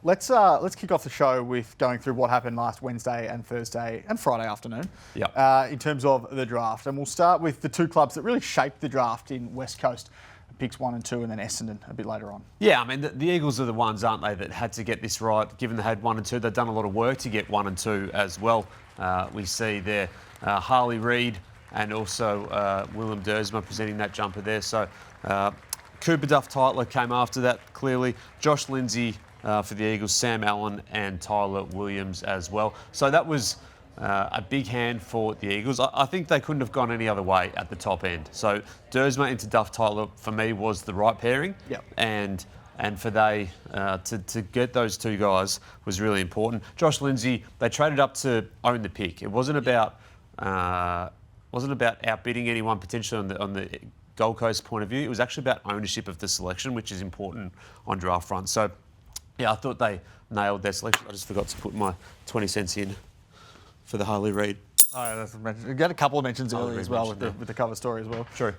let's kick off the show with going through what happened last Wednesday and Thursday and Friday afternoon in terms of the draft. And we'll start with the two clubs that really shaped the draft in West Coast, picks 1 and 2, and then Essendon a bit later on. Yeah, I mean, the Eagles are the ones, aren't they, that had to get this right, given they had 1 and 2. They've done a lot of work to get 1 and 2 as well. We see there Harley Reid and also Willem Dersma presenting that jumper there. So Cooper Duff-Tytler came after that, clearly. Josh Lindsay for the Eagles, Sam Allen and Tyler Williams as well. So that was a big hand for the Eagles. I think they couldn't have gone any other way at the top end. So Dersma into Duff-Tytler, for me, was the right pairing. Yep. And for they to get those two guys was really important. Josh Lindsay, they traded up to own the pick. It wasn't about outbidding anyone potentially on the Gold Coast point of view. It was actually about ownership of the selection, which is important on draft front. So, yeah, I thought they nailed their selection. I just forgot to put my 20 cents in for the Harley Reid. Oh, yeah, that's mentioned. You got a couple of mentions earlier as well with the cover story as well. True.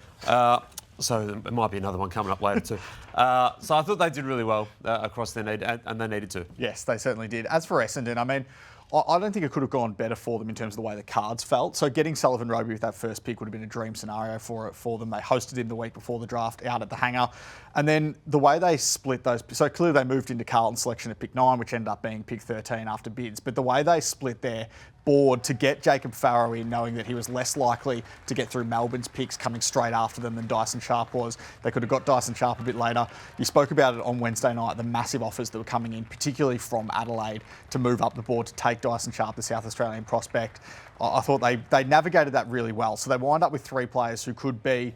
So there might be another one coming up later too. So I thought they did really well across their need, and they needed to. Yes, they certainly did. As for Essendon, I mean, I don't think it could have gone better for them in terms of the way the cards felt. So getting Sullivan Roby with that first pick would have been a dream scenario for them. They hosted him the week before the draft out at the hangar. And then the way they split those... So clearly they moved into Carlton's selection at pick 9, which ended up being pick 13 after bids. But the way they split their board to get Jacob Farrow in, knowing that he was less likely to get through Melbourne's picks coming straight after them than Dyson Sharp was. They could have got Dyson Sharp a bit later. You spoke about it on Wednesday night, the massive offers that were coming in, particularly from Adelaide, to move up the board to take Dyson Sharp, the South Australian prospect. I thought they navigated that really well. So they wind up with 3 players who could be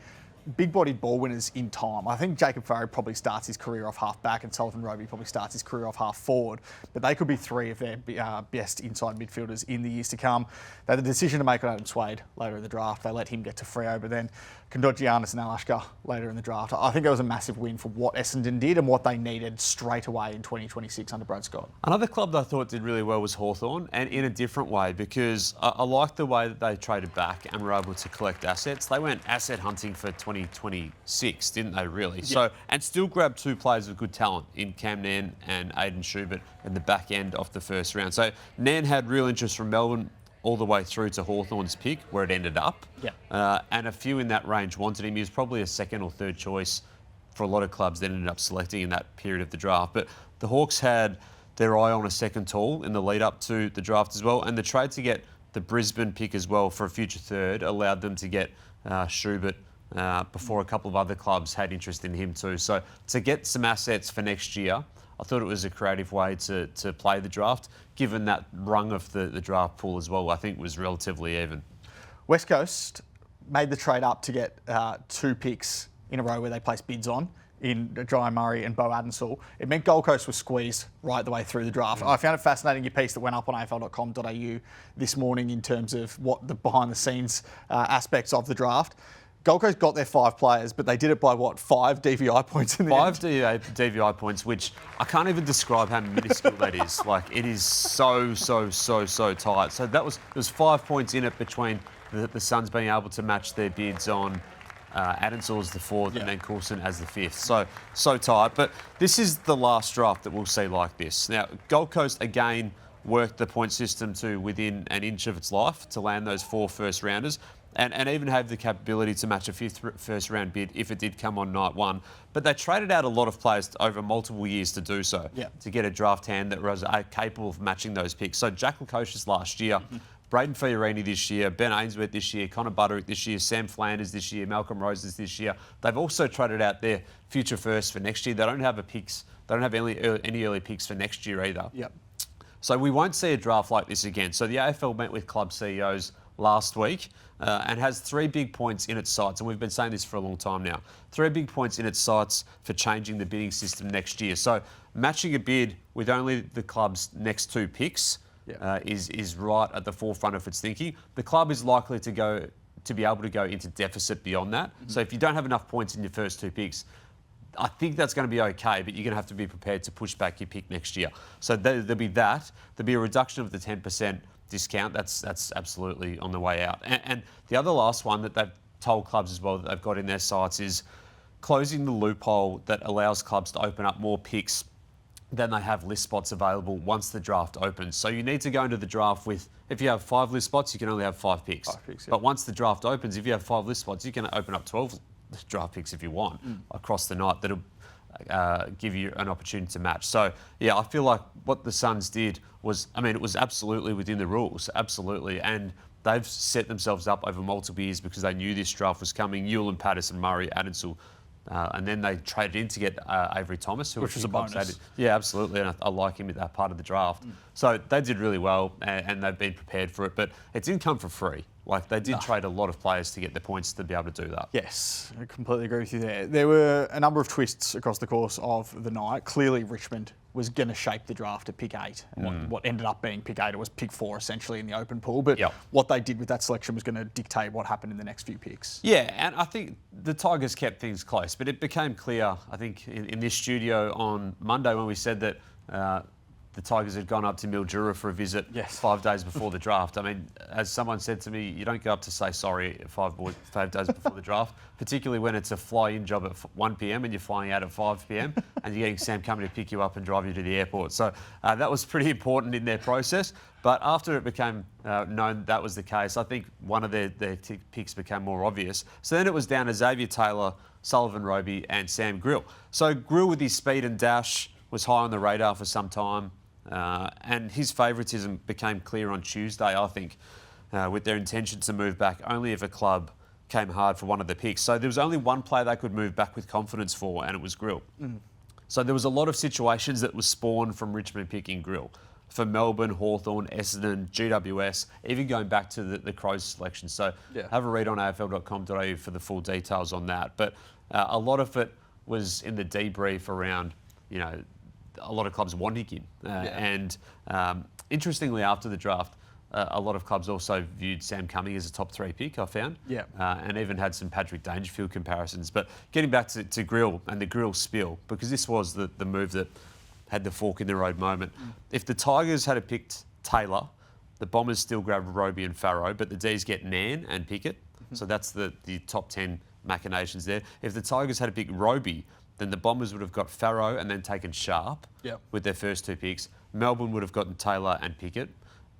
big-bodied ball winners in time. I think Jacob Farrow probably starts his career off half-back and Sullivan Roby probably starts his career off half-forward. But they could be 3 of their best inside midfielders in the years to come. They had the decision to make on Adam Swade later in the draft. They let him get to Freo, but then Kondogiannis and Alashka later in the draft. I think it was a massive win for what Essendon did and what they needed straight away in 2026 under Brad Scott. Another club that I thought did really well was Hawthorn, and in a different way, because I liked the way that they traded back and were able to collect assets. They went asset hunting for 2026, didn't they, really? Yeah. So, and still grabbed 2 players of good talent in Cam Nairn and Aidan Schubert in the back end of the first round. So Nairn had real interest from Melbourne all the way through to Hawthorn's pick, where it ended up. Yeah. And a few in that range wanted him. He was probably a 2nd or 3rd choice for a lot of clubs that ended up selecting in that period of the draft. But the Hawks had their eye on a second tall in the lead up to the draft as well. And the trade to get the Brisbane pick as well for a future 3rd allowed them to get Schubert before a couple of other clubs had interest in him too. So to get some assets for next year, I thought it was a creative way to play the draft, given that rung of the draft pool as well, I think was relatively even. West Coast made the trade up to get 2 picks in a row where they placed bids on in Jai Murray and Bo Adensall. It meant Gold Coast was squeezed right the way through the draft. I found it fascinating, your piece that went up on AFL.com.au this morning in terms of what the behind-the-scenes aspects of the draft. Gold Coast got their 5 players, but they did it by, 5 DVI points in the end? 5 DVI points, which I can't even describe how minuscule that is. Like, it is so tight. So there was 5 points in it between the Suns being able to match their bids on Adensall as the 4th and then Coulson as the 5th. So tight. But this is the last draft that we'll see like this. Now, Gold Coast, again, worked the point system to within an inch of its life to land those 4 first-rounders. And even have the capability to match a 5th first-round bid if it did come on night 1. But they traded out a lot of players over multiple years to do so, to get a draft hand that was capable of matching those picks. So Jack Lukosius last year, Braden Fiorini this year, Ben Ainsworth this year, Connor Butterick this year, Sam Flanders this year, Malcolm Roses this year. They've also traded out their future first for next year. They don't have any early picks for next year either. Yep. So we won't see a draft like this again. So the AFL met with club CEOs last week and has 3 big points in its sights, and we've been saying this for a long time now. 3 big points in its sights for changing the bidding system next year. So matching a bid with only the club's next 2 picks is right at the forefront of its thinking. The club is likely to be able to go into deficit beyond that. So if you don't have enough points in your first 2 picks, I think that's going to be okay, but you're going to have to be prepared to push back your pick next year. So there'll be that. There'll be a reduction of the 10% discount. That's absolutely on the way out. And the other last one that they've told clubs as well that they've got in their sights is closing the loophole that allows clubs to open up more picks then they have list spots available once the draft opens. So you need to go into the draft with, if you have 5 list spots, you can only have 5 picks. 5 picks, yeah. But once the draft opens, if you have 5 list spots, you can open up 12 draft picks if you want across the night. That'll give you an opportunity to match. So, yeah, I feel like what the Suns did was, I mean, it was absolutely within the rules, absolutely. And they've set themselves up over multiple years because they knew this draft was coming. Newland, Patterson, Murray, Adensel. And then they traded in to get Avery Thomas, which was a bonus. Yeah, absolutely. And I like him at that part of the draft. So they did really well, and they've been prepared for it. But it didn't come for free. Like, they did trade a lot of players to get the points to be able to do that. Yes, I completely agree with you there. There were a number of twists across the course of the night. Clearly, Richmond was going to shape the draft at pick 8. What ended up being pick 8, it was pick 4 essentially in the open pool. But what they did with that selection was going to dictate what happened in the next few picks. Yeah, and I think the Tigers kept things close. But it became clear, I think, in this studio on Monday when we said that the Tigers had gone up to Mildura for a visit 5 days before the draft. I mean, as someone said to me, you don't go up to say sorry 5 days before the draft, particularly when it's a fly-in job at 1 p.m. and you're flying out at 5 p.m. and you're getting Sam coming to pick you up and drive you to the airport. So that was pretty important in their process. But after it became known that was the case, I think one of their picks became more obvious. So then it was down to Xavier Taylor, Sullivan Roby and Sam Grill. So Grill, with his speed and dash, was high on the radar for some time. And his favouritism became clear on Tuesday, I think, with their intention to move back only if a club came hard for one of the picks. So there was only one player they could move back with confidence for, and it was Grill. So there was a lot of situations that was spawned from Richmond picking Grill. For Melbourne, Hawthorn, Essendon, GWS, even going back to the Crows selection. So have a read on AFL.com.au for the full details on that. But a lot of it was in the debrief around, you know, a lot of clubs wanting him. And interestingly, after the draft, a lot of clubs also viewed Sam Cumming as a top 3 pick, I found. And even had some Patrick Dangerfield comparisons. But getting back to Grill and the Grill spill, because this was the move that had the fork in the road moment. If the Tigers had picked Taylor, the Bombers still grabbed Roby and Farrow, but the D's get Nan and Pickett. So that's the top 10 machinations there. If the Tigers had picked Roby, then the Bombers would have got Farrow and then taken Sharp with their first 2 picks. Melbourne would have gotten Taylor and Pickett,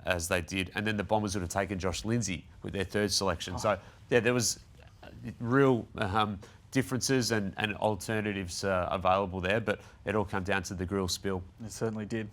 as they did, and then the Bombers would have taken Josh Lindsay with their 3rd selection. So, yeah, there was real differences and alternatives available there, but it all came down to the Grill spill. It certainly did.